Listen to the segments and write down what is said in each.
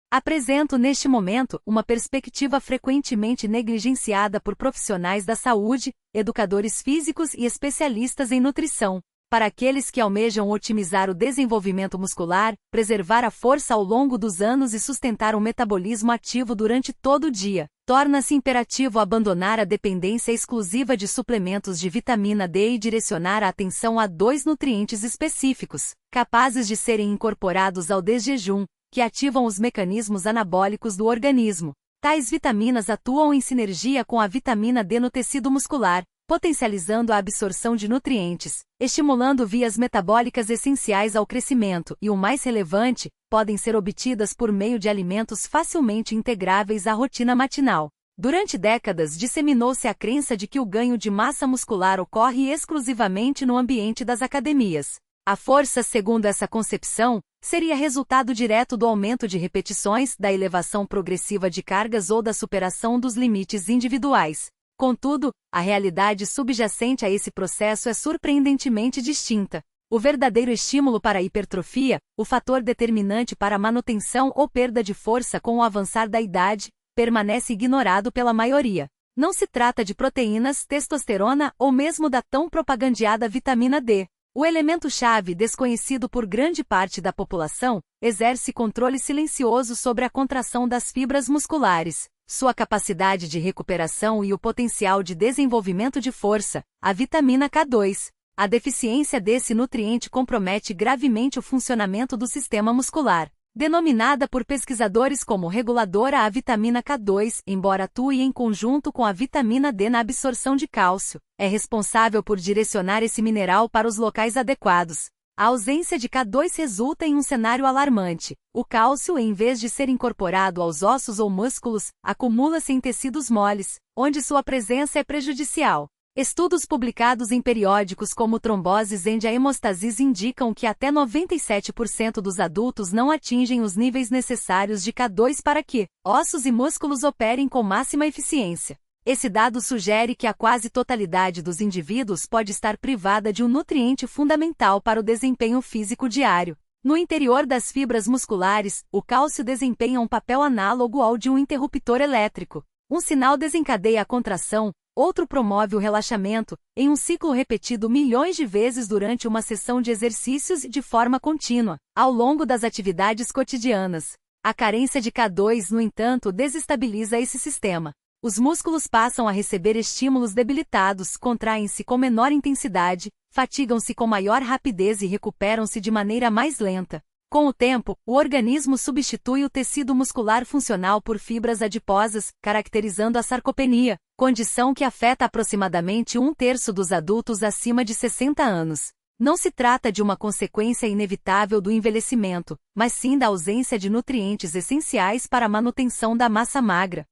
Apresento neste momento uma perspectiva frequentemente negligenciada por profissionais da saúde, educadores físicos e especialistas em nutrição. Para aqueles que almejam otimizar o desenvolvimento muscular, preservar a força ao longo dos anos e sustentar um metabolismo ativo durante todo o dia, torna-se imperativo abandonar a dependência exclusiva de suplementos de vitamina D e direcionar a atenção a 2 nutrientes específicos, capazes de serem incorporados ao desjejum, que ativam os mecanismos anabólicos do organismo. Tais vitaminas atuam em sinergia com a vitamina D no tecido muscular, potencializando a absorção de nutrientes, estimulando vias metabólicas essenciais ao crescimento e, o mais relevante, podem ser obtidas por meio de alimentos facilmente integráveis à rotina matinal. Durante décadas disseminou-se a crença de que o ganho de massa muscular ocorre exclusivamente no ambiente das academias. A força, segundo essa concepção, seria resultado direto do aumento de repetições, da elevação progressiva de cargas ou da superação dos limites individuais. Contudo, a realidade subjacente a esse processo é surpreendentemente distinta. O verdadeiro estímulo para a hipertrofia, o fator determinante para a manutenção ou perda de força com o avançar da idade, permanece ignorado pela maioria. Não se trata de proteínas, testosterona ou mesmo da tão propagandeada vitamina D. O elemento-chave, desconhecido por grande parte da população, exerce controle silencioso sobre a contração das fibras musculares, sua capacidade de recuperação e o potencial de desenvolvimento de força, a vitamina K2. A deficiência desse nutriente compromete gravemente o funcionamento do sistema muscular. Denominada por pesquisadores como reguladora, a vitamina K2, embora atue em conjunto com a vitamina D na absorção de cálcio, é responsável por direcionar esse mineral para os locais adequados. A ausência de K2 resulta em um cenário alarmante. O cálcio, em vez de ser incorporado aos ossos ou músculos, acumula-se em tecidos moles, onde sua presença é prejudicial. Estudos publicados em periódicos como Tromboses and Hemostasis indicam que até 97% dos adultos não atingem os níveis necessários de K2 para que ossos e músculos operem com máxima eficiência. Esse dado sugere que a quase totalidade dos indivíduos pode estar privada de um nutriente fundamental para o desempenho físico diário. No interior das fibras musculares, o cálcio desempenha um papel análogo ao de um interruptor elétrico. Um sinal desencadeia a contração, outro promove o relaxamento, em um ciclo repetido milhões de vezes durante uma sessão de exercícios e de forma contínua, ao longo das atividades cotidianas. A carência de K2, no entanto, desestabiliza esse sistema. Os músculos passam a receber estímulos debilitados, contraem-se com menor intensidade, fatigam-se com maior rapidez e recuperam-se de maneira mais lenta. Com o tempo, o organismo substitui o tecido muscular funcional por fibras adiposas, caracterizando a sarcopenia, condição que afeta aproximadamente 1/3 dos adultos acima de 60 anos. Não se trata de uma consequência inevitável do envelhecimento, mas sim da ausência de nutrientes essenciais para a manutenção da massa magra.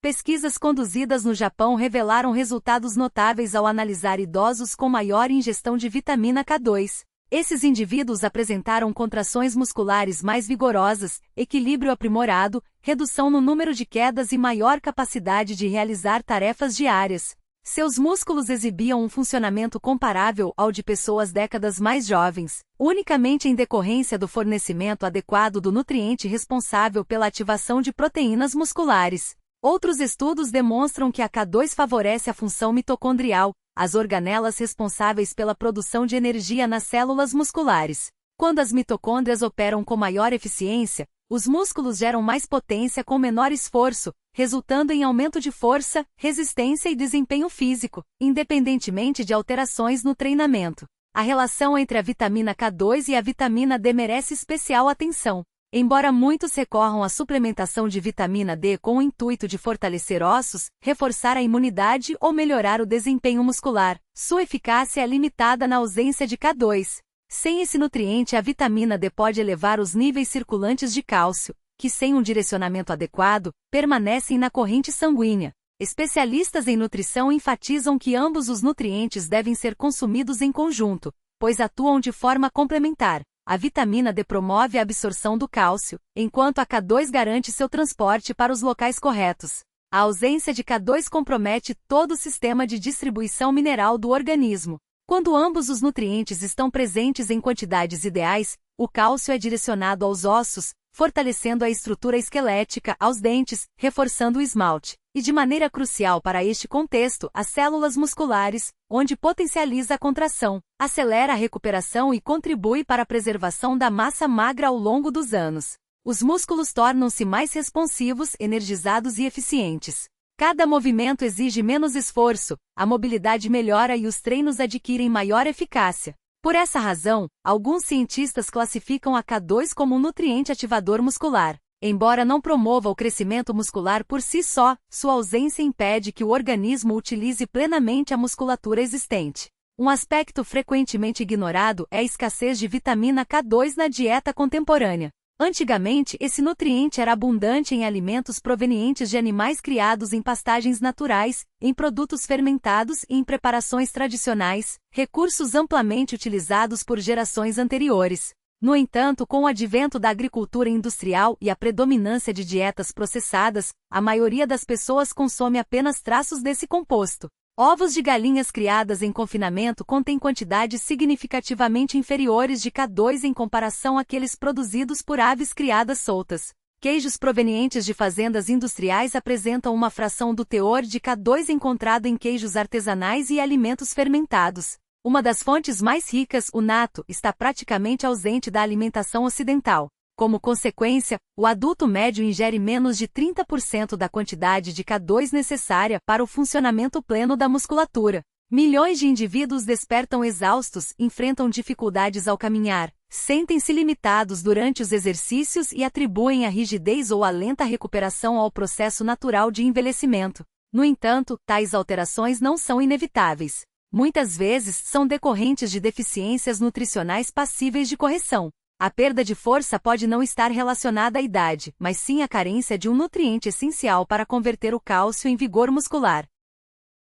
Pesquisas conduzidas no Japão revelaram resultados notáveis ao analisar idosos com maior ingestão de vitamina K2. Esses indivíduos apresentaram contrações musculares mais vigorosas, equilíbrio aprimorado, redução no número de quedas e maior capacidade de realizar tarefas diárias. Seus músculos exibiam um funcionamento comparável ao de pessoas décadas mais jovens, unicamente em decorrência do fornecimento adequado do nutriente responsável pela ativação de proteínas musculares. Outros estudos demonstram que a K2 favorece a função mitocondrial, as organelas responsáveis pela produção de energia nas células musculares. Quando as mitocôndrias operam com maior eficiência, os músculos geram mais potência com menor esforço, resultando em aumento de força, resistência e desempenho físico, independentemente de alterações no treinamento. A relação entre a vitamina K2 e a vitamina D merece especial atenção. Embora muitos recorram à suplementação de vitamina D com o intuito de fortalecer ossos, reforçar a imunidade ou melhorar o desempenho muscular, sua eficácia é limitada na ausência de K2. Sem esse nutriente, a vitamina D pode elevar os níveis circulantes de cálcio, que sem um direcionamento adequado, permanecem na corrente sanguínea. Especialistas em nutrição enfatizam que ambos os nutrientes devem ser consumidos em conjunto, pois atuam de forma complementar. A vitamina D promove a absorção do cálcio, enquanto a K2 garante seu transporte para os locais corretos. A ausência de K2 compromete todo o sistema de distribuição mineral do organismo. Quando ambos os nutrientes estão presentes em quantidades ideais, o cálcio é direcionado aos ossos, fortalecendo a estrutura esquelética aos dentes, reforçando o esmalte. E de maneira crucial para este contexto, as células musculares, onde potencializa a contração, acelera a recuperação e contribui para a preservação da massa magra ao longo dos anos. Os músculos tornam-se mais responsivos, energizados e eficientes. Cada movimento exige menos esforço, a mobilidade melhora e os treinos adquirem maior eficácia. Por essa razão, alguns cientistas classificam a K2 como um nutriente ativador muscular. Embora não promova o crescimento muscular por si só, sua ausência impede que o organismo utilize plenamente a musculatura existente. Um aspecto frequentemente ignorado é a escassez de vitamina K2 na dieta contemporânea. Antigamente, esse nutriente era abundante em alimentos provenientes de animais criados em pastagens naturais, em produtos fermentados e em preparações tradicionais, recursos amplamente utilizados por gerações anteriores. No entanto, com o advento da agricultura industrial e a predominância de dietas processadas, a maioria das pessoas consome apenas traços desse composto. Ovos de galinhas criadas em confinamento contêm quantidades significativamente inferiores de K2 em comparação àqueles produzidos por aves criadas soltas. Queijos provenientes de fazendas industriais apresentam uma fração do teor de K2 encontrado em queijos artesanais e alimentos fermentados. Uma das fontes mais ricas, o nato, está praticamente ausente da alimentação ocidental. Como consequência, o adulto médio ingere menos de 30% da quantidade de K2 necessária para o funcionamento pleno da musculatura. Milhões de indivíduos despertam exaustos, enfrentam dificuldades ao caminhar, sentem-se limitados durante os exercícios e atribuem a rigidez ou a lenta recuperação ao processo natural de envelhecimento. No entanto, tais alterações não são inevitáveis. Muitas vezes são decorrentes de deficiências nutricionais passíveis de correção. A perda de força pode não estar relacionada à idade, mas sim à carência de um nutriente essencial para converter o cálcio em vigor muscular.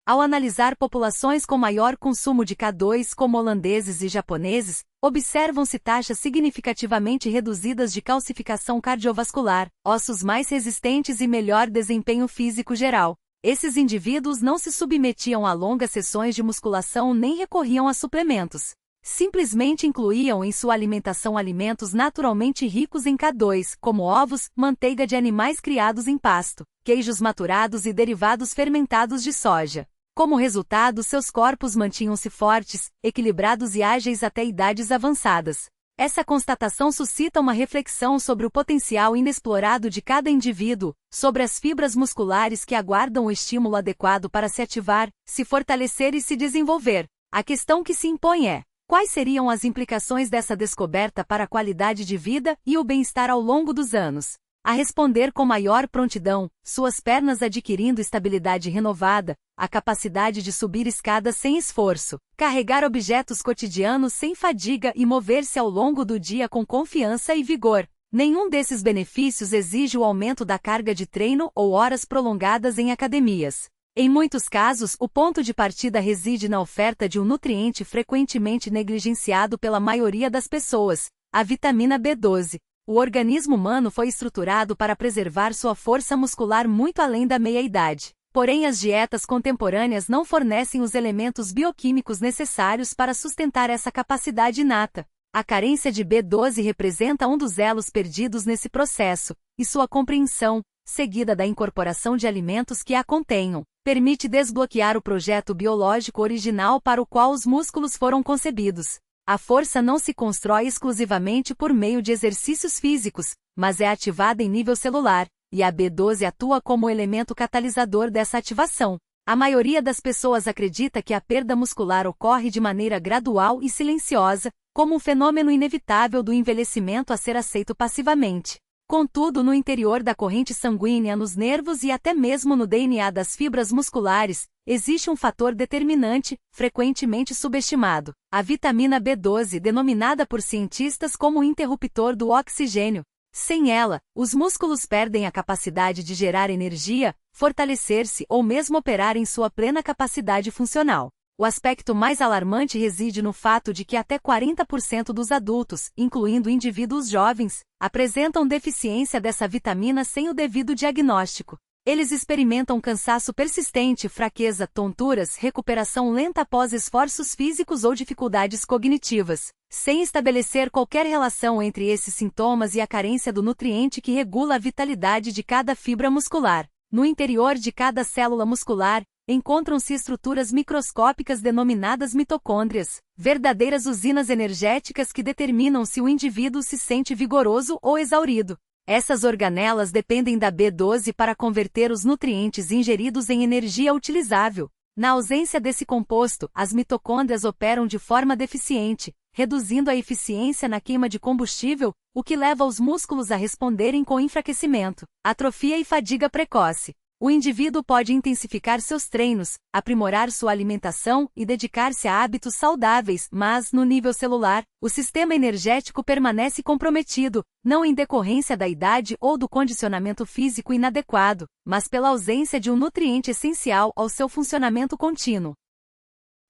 Ao analisar populações com maior consumo de K2, como holandeses e japoneses, observam-se taxas significativamente reduzidas de calcificação cardiovascular, ossos mais resistentes e melhor desempenho físico geral. Esses indivíduos não se submetiam a longas sessões de musculação nem recorriam a suplementos. Simplesmente incluíam em sua alimentação alimentos naturalmente ricos em K2, como ovos, manteiga de animais criados em pasto, queijos maturados e derivados fermentados de soja. Como resultado, seus corpos mantinham-se fortes, equilibrados e ágeis até idades avançadas. Essa constatação suscita uma reflexão sobre o potencial inexplorado de cada indivíduo, sobre as fibras musculares que aguardam o estímulo adequado para se ativar, se fortalecer e se desenvolver. A questão que se impõe é: quais seriam as implicações dessa descoberta para a qualidade de vida e o bem-estar ao longo dos anos? A responder com maior prontidão, suas pernas adquirindo estabilidade renovada, a capacidade de subir escadas sem esforço, carregar objetos cotidianos sem fadiga e mover-se ao longo do dia com confiança e vigor. Nenhum desses benefícios exige o aumento da carga de treino ou horas prolongadas em academias. Em muitos casos, o ponto de partida reside na oferta de um nutriente frequentemente negligenciado pela maioria das pessoas, a vitamina B12. O organismo humano foi estruturado para preservar sua força muscular muito além da meia-idade. Porém, as dietas contemporâneas não fornecem os elementos bioquímicos necessários para sustentar essa capacidade inata. A carência de B12 representa um dos elos perdidos nesse processo, e sua compreensão, seguida da incorporação de alimentos que a contenham, permite desbloquear o projeto biológico original para o qual os músculos foram concebidos. A força não se constrói exclusivamente por meio de exercícios físicos, mas é ativada em nível celular, e a B12 atua como elemento catalisador dessa ativação. A maioria das pessoas acredita que a perda muscular ocorre de maneira gradual e silenciosa, como um fenômeno inevitável do envelhecimento a ser aceito passivamente. Contudo, no interior da corrente sanguínea, nos nervos e até mesmo no DNA das fibras musculares, existe um fator determinante, frequentemente subestimado: a vitamina B12, denominada por cientistas como interruptor do oxigênio. Sem ela, os músculos perdem a capacidade de gerar energia, fortalecer-se ou mesmo operar em sua plena capacidade funcional. O aspecto mais alarmante reside no fato de que até 40% dos adultos, incluindo indivíduos jovens, apresentam deficiência dessa vitamina sem o devido diagnóstico. Eles experimentam cansaço persistente, fraqueza, tonturas, recuperação lenta após esforços físicos ou dificuldades cognitivas, sem estabelecer qualquer relação entre esses sintomas e a carência do nutriente que regula a vitalidade de cada fibra muscular. No interior de cada célula muscular, encontram-se estruturas microscópicas denominadas mitocôndrias, verdadeiras usinas energéticas que determinam se o indivíduo se sente vigoroso ou exaurido. Essas organelas dependem da B12 para converter os nutrientes ingeridos em energia utilizável. Na ausência desse composto, as mitocôndrias operam de forma deficiente, reduzindo a eficiência na queima de combustível, o que leva os músculos a responderem com enfraquecimento, atrofia e fadiga precoce. O indivíduo pode intensificar seus treinos, aprimorar sua alimentação e dedicar-se a hábitos saudáveis, mas, no nível celular, o sistema energético permanece comprometido, não em decorrência da idade ou do condicionamento físico inadequado, mas pela ausência de um nutriente essencial ao seu funcionamento contínuo.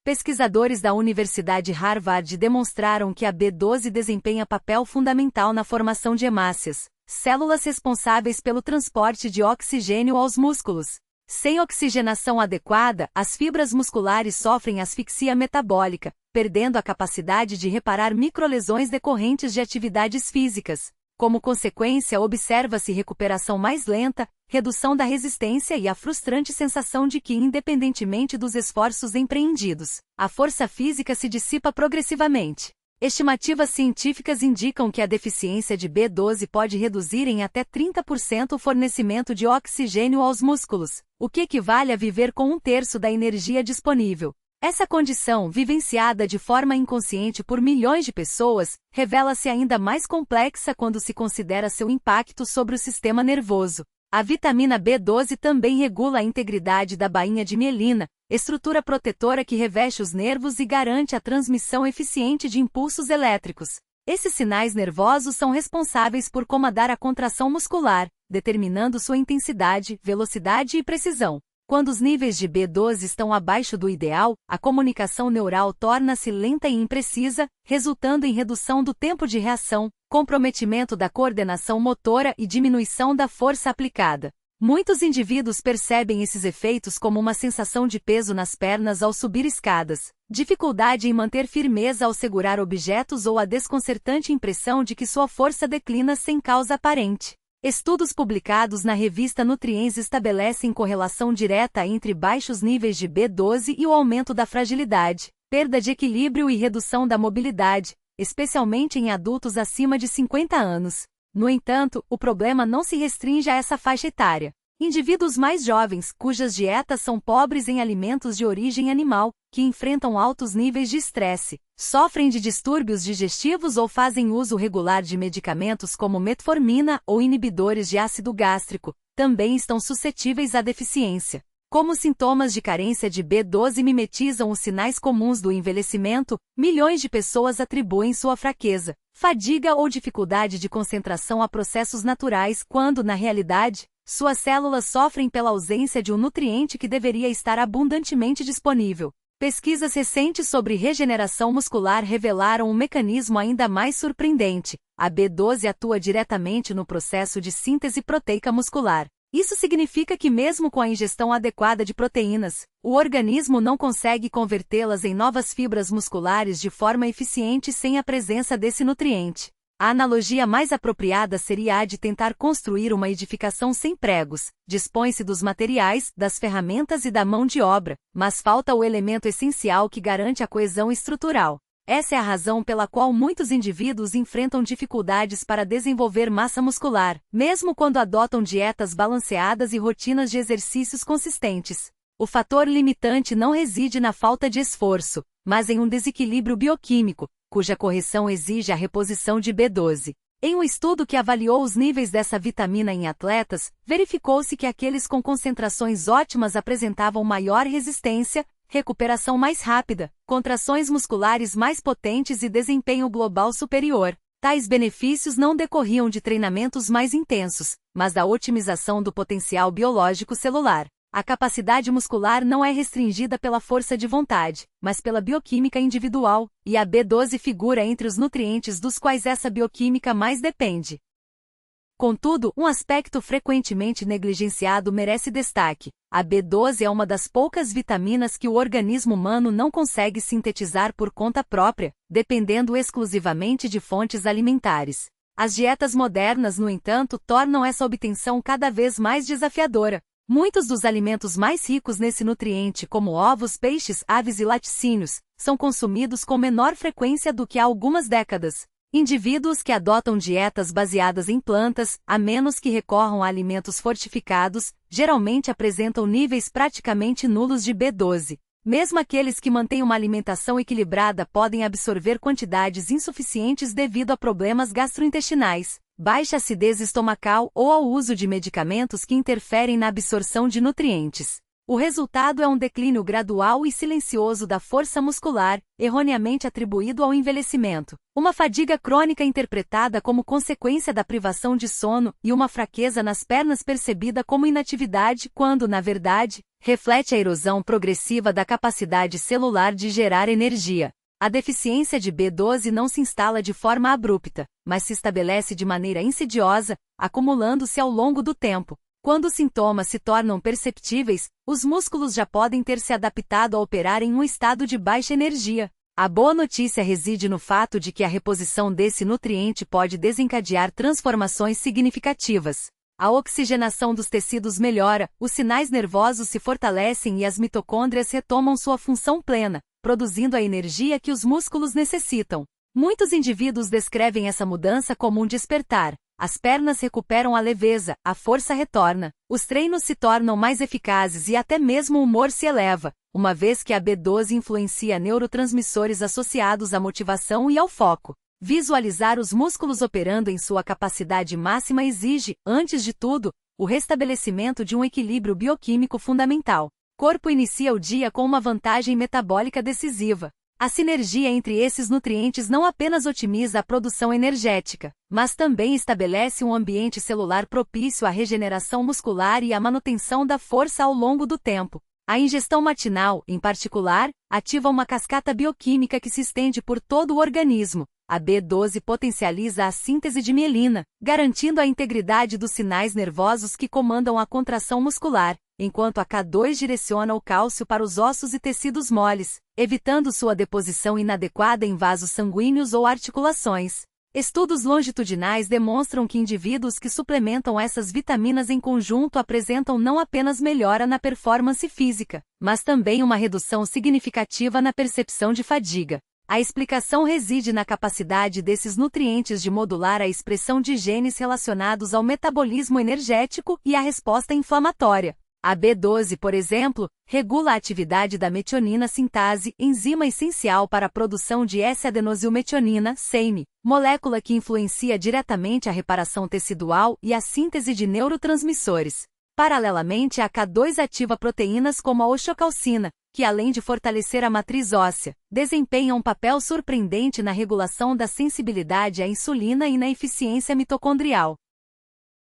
Pesquisadores da Universidade Harvard demonstraram que a B12 desempenha papel fundamental na formação de hemácias, células responsáveis pelo transporte de oxigênio aos músculos. Sem oxigenação adequada, as fibras musculares sofrem asfixia metabólica, perdendo a capacidade de reparar microlesões decorrentes de atividades físicas. Como consequência, observa-se recuperação mais lenta, redução da resistência e a frustrante sensação de que, independentemente dos esforços empreendidos, a força física se dissipa progressivamente. Estimativas científicas indicam que a deficiência de B12 pode reduzir em até 30% o fornecimento de oxigênio aos músculos, o que equivale a viver com 1/3 da energia disponível. Essa condição, vivenciada de forma inconsciente por milhões de pessoas, revela-se ainda mais complexa quando se considera seu impacto sobre o sistema nervoso. A vitamina B12 também regula a integridade da bainha de mielina, estrutura protetora que reveste os nervos e garante a transmissão eficiente de impulsos elétricos. Esses sinais nervosos são responsáveis por comandar a contração muscular, determinando sua intensidade, velocidade e precisão. Quando os níveis de B12 estão abaixo do ideal, a comunicação neural torna-se lenta e imprecisa, resultando em redução do tempo de reação, comprometimento da coordenação motora e diminuição da força aplicada. Muitos indivíduos percebem esses efeitos como uma sensação de peso nas pernas ao subir escadas, dificuldade em manter firmeza ao segurar objetos ou a desconcertante impressão de que sua força declina sem causa aparente. Estudos publicados na revista Nutrients estabelecem correlação direta entre baixos níveis de B12 e o aumento da fragilidade, perda de equilíbrio e redução da mobilidade, especialmente em adultos acima de 50 anos. No entanto, o problema não se restringe a essa faixa etária. Indivíduos mais jovens, cujas dietas são pobres em alimentos de origem animal, que enfrentam altos níveis de estresse, sofrem de distúrbios digestivos ou fazem uso regular de medicamentos como metformina ou inibidores de ácido gástrico, também estão suscetíveis à deficiência. Como sintomas de carência de B12 mimetizam os sinais comuns do envelhecimento, milhões de pessoas atribuem sua fraqueza, fadiga ou dificuldade de concentração a processos naturais quando, na realidade, suas células sofrem pela ausência de um nutriente que deveria estar abundantemente disponível. Pesquisas recentes sobre regeneração muscular revelaram um mecanismo ainda mais surpreendente. A B12 atua diretamente no processo de síntese proteica muscular. Isso significa que mesmo com a ingestão adequada de proteínas, o organismo não consegue convertê-las em novas fibras musculares de forma eficiente sem a presença desse nutriente. A analogia mais apropriada seria a de tentar construir uma edificação sem pregos. Dispõe-se dos materiais, das ferramentas e da mão de obra, mas falta o elemento essencial que garante a coesão estrutural. Essa é a razão pela qual muitos indivíduos enfrentam dificuldades para desenvolver massa muscular, mesmo quando adotam dietas balanceadas e rotinas de exercícios consistentes. O fator limitante não reside na falta de esforço, mas em um desequilíbrio bioquímico, cuja correção exige a reposição de B12. Em um estudo que avaliou os níveis dessa vitamina em atletas, verificou-se que aqueles com concentrações ótimas apresentavam maior resistência, recuperação mais rápida, contrações musculares mais potentes e desempenho global superior. Tais benefícios não decorriam de treinamentos mais intensos, mas da otimização do potencial biológico celular. A capacidade muscular não é restringida pela força de vontade, mas pela bioquímica individual, e a B12 figura entre os nutrientes dos quais essa bioquímica mais depende. Contudo, um aspecto frequentemente negligenciado merece destaque. A B12 é uma das poucas vitaminas que o organismo humano não consegue sintetizar por conta própria, dependendo exclusivamente de fontes alimentares. As dietas modernas, no entanto, tornam essa obtenção cada vez mais desafiadora. Muitos dos alimentos mais ricos nesse nutriente, como ovos, peixes, aves e laticínios, são consumidos com menor frequência do que há algumas décadas. Indivíduos que adotam dietas baseadas em plantas, a menos que recorram a alimentos fortificados, geralmente apresentam níveis praticamente nulos de B12. Mesmo aqueles que mantêm uma alimentação equilibrada podem absorver quantidades insuficientes devido a problemas gastrointestinais, baixa acidez estomacal ou ao uso de medicamentos que interferem na absorção de nutrientes. O resultado é um declínio gradual e silencioso da força muscular, erroneamente atribuído ao envelhecimento, uma fadiga crônica interpretada como consequência da privação de sono e uma fraqueza nas pernas percebida como inatividade quando, na verdade, reflete a erosão progressiva da capacidade celular de gerar energia. A deficiência de B12 não se instala de forma abrupta, mas se estabelece de maneira insidiosa, acumulando-se ao longo do tempo. Quando os sintomas se tornam perceptíveis, os músculos já podem ter se adaptado a operar em um estado de baixa energia. A boa notícia reside no fato de que a reposição desse nutriente pode desencadear transformações significativas. A oxigenação dos tecidos melhora, os sinais nervosos se fortalecem e as mitocôndrias retomam sua função plena, produzindo a energia que os músculos necessitam. Muitos indivíduos descrevem essa mudança como um despertar. As pernas recuperam a leveza, a força retorna, os treinos se tornam mais eficazes e até mesmo o humor se eleva, uma vez que a B12 influencia neurotransmissores associados à motivação e ao foco. Visualizar os músculos operando em sua capacidade máxima exige, antes de tudo, o restabelecimento de um equilíbrio bioquímico fundamental. O corpo inicia o dia com uma vantagem metabólica decisiva. A sinergia entre esses nutrientes não apenas otimiza a produção energética, mas também estabelece um ambiente celular propício à regeneração muscular e à manutenção da força ao longo do tempo. A ingestão matinal, em particular, ativa uma cascata bioquímica que se estende por todo o organismo. A B12 potencializa a síntese de mielina, garantindo a integridade dos sinais nervosos que comandam a contração muscular, enquanto a K2 direciona o cálcio para os ossos e tecidos moles, evitando sua deposição inadequada em vasos sanguíneos ou articulações. Estudos longitudinais demonstram que indivíduos que suplementam essas vitaminas em conjunto apresentam não apenas melhora na performance física, mas também uma redução significativa na percepção de fadiga. A explicação reside na capacidade desses nutrientes de modular a expressão de genes relacionados ao metabolismo energético e à resposta inflamatória. A B12, por exemplo, regula a atividade da metionina sintase, enzima essencial para a produção de S-adenosilmetionina, SEIM, molécula que influencia diretamente a reparação tecidual e a síntese de neurotransmissores. Paralelamente, a K2 ativa proteínas como a oxocalcina, que além de fortalecer a matriz óssea, desempenha um papel surpreendente na regulação da sensibilidade à insulina e na eficiência mitocondrial.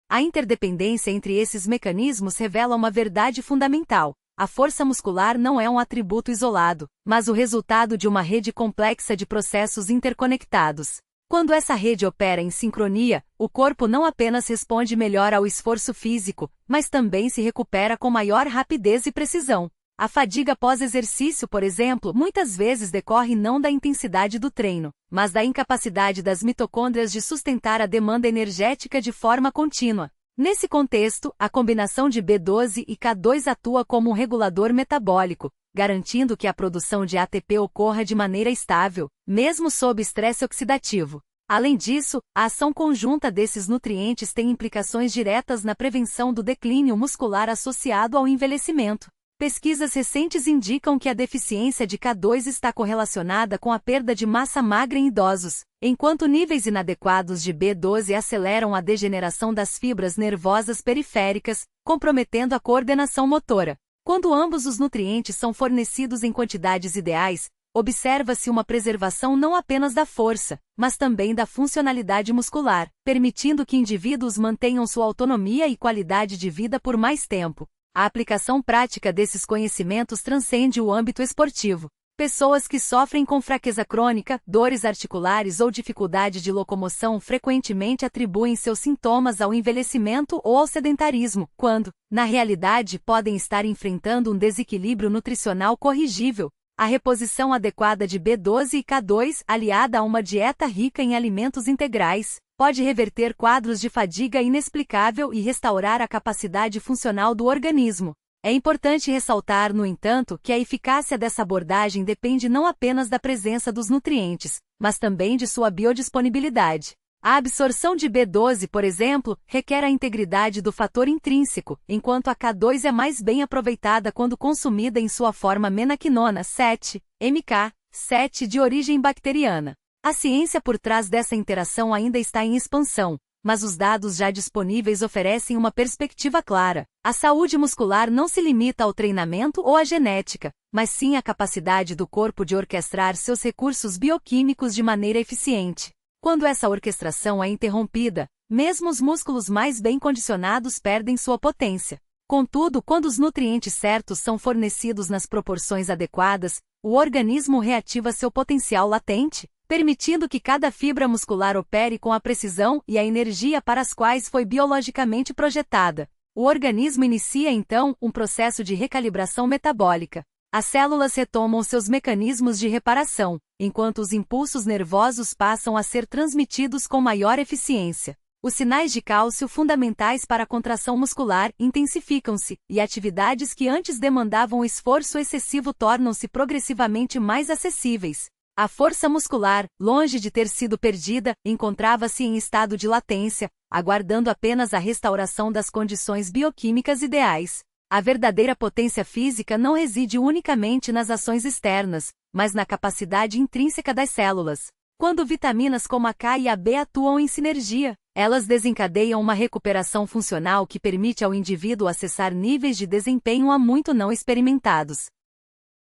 A interdependência entre esses mecanismos revela uma verdade fundamental. A força muscular não é um atributo isolado, mas o resultado de uma rede complexa de processos interconectados. Quando essa rede opera em sincronia, o corpo não apenas responde melhor ao esforço físico, mas também se recupera com maior rapidez e precisão. A fadiga pós-exercício, por exemplo, muitas vezes decorre não da intensidade do treino, mas da incapacidade das mitocôndrias de sustentar a demanda energética de forma contínua. Nesse contexto, a combinação de B12 e K2 atua como um regulador metabólico, garantindo que a produção de ATP ocorra de maneira estável, mesmo sob estresse oxidativo. Além disso, a ação conjunta desses nutrientes tem implicações diretas na prevenção do declínio muscular associado ao envelhecimento. Pesquisas recentes indicam que a deficiência de K2 está correlacionada com a perda de massa magra em idosos, enquanto níveis inadequados de B12 aceleram a degeneração das fibras nervosas periféricas, comprometendo a coordenação motora. Quando ambos os nutrientes são fornecidos em quantidades ideais, observa-se uma preservação não apenas da força, mas também da funcionalidade muscular, permitindo que indivíduos mantenham sua autonomia e qualidade de vida por mais tempo. A aplicação prática desses conhecimentos transcende o âmbito esportivo. Pessoas que sofrem com fraqueza crônica, dores articulares ou dificuldade de locomoção frequentemente atribuem seus sintomas ao envelhecimento ou ao sedentarismo, quando, na realidade, podem estar enfrentando um desequilíbrio nutricional corrigível. A reposição adequada de B12 e K2, aliada a uma dieta rica em alimentos integrais, pode reverter quadros de fadiga inexplicável e restaurar a capacidade funcional do organismo. É importante ressaltar, no entanto, que a eficácia dessa abordagem depende não apenas da presença dos nutrientes, mas também de sua biodisponibilidade. A absorção de B12, por exemplo, requer a integridade do fator intrínseco, enquanto a K2 é mais bem aproveitada quando consumida em sua forma menaquinona 7, MK7 de origem bacteriana. A ciência por trás dessa interação ainda está em expansão, mas os dados já disponíveis oferecem uma perspectiva clara. A saúde muscular não se limita ao treinamento ou à genética, mas sim à capacidade do corpo de orquestrar seus recursos bioquímicos de maneira eficiente. Quando essa orquestração é interrompida, mesmo os músculos mais bem condicionados perdem sua potência. Contudo, quando os nutrientes certos são fornecidos nas proporções adequadas, o organismo reativa seu potencial latente, permitindo que cada fibra muscular opere com a precisão e a energia para as quais foi biologicamente projetada. O organismo inicia então um processo de recalibração metabólica. As células retomam seus mecanismos de reparação, enquanto os impulsos nervosos passam a ser transmitidos com maior eficiência. Os sinais de cálcio fundamentais para a contração muscular intensificam-se, e atividades que antes demandavam esforço excessivo tornam-se progressivamente mais acessíveis. A força muscular, longe de ter sido perdida, encontrava-se em estado de latência, aguardando apenas a restauração das condições bioquímicas ideais. A verdadeira potência física não reside unicamente nas ações externas, mas na capacidade intrínseca das células. Quando vitaminas como a K e a B atuam em sinergia, elas desencadeiam uma recuperação funcional que permite ao indivíduo acessar níveis de desempenho há muito não experimentados.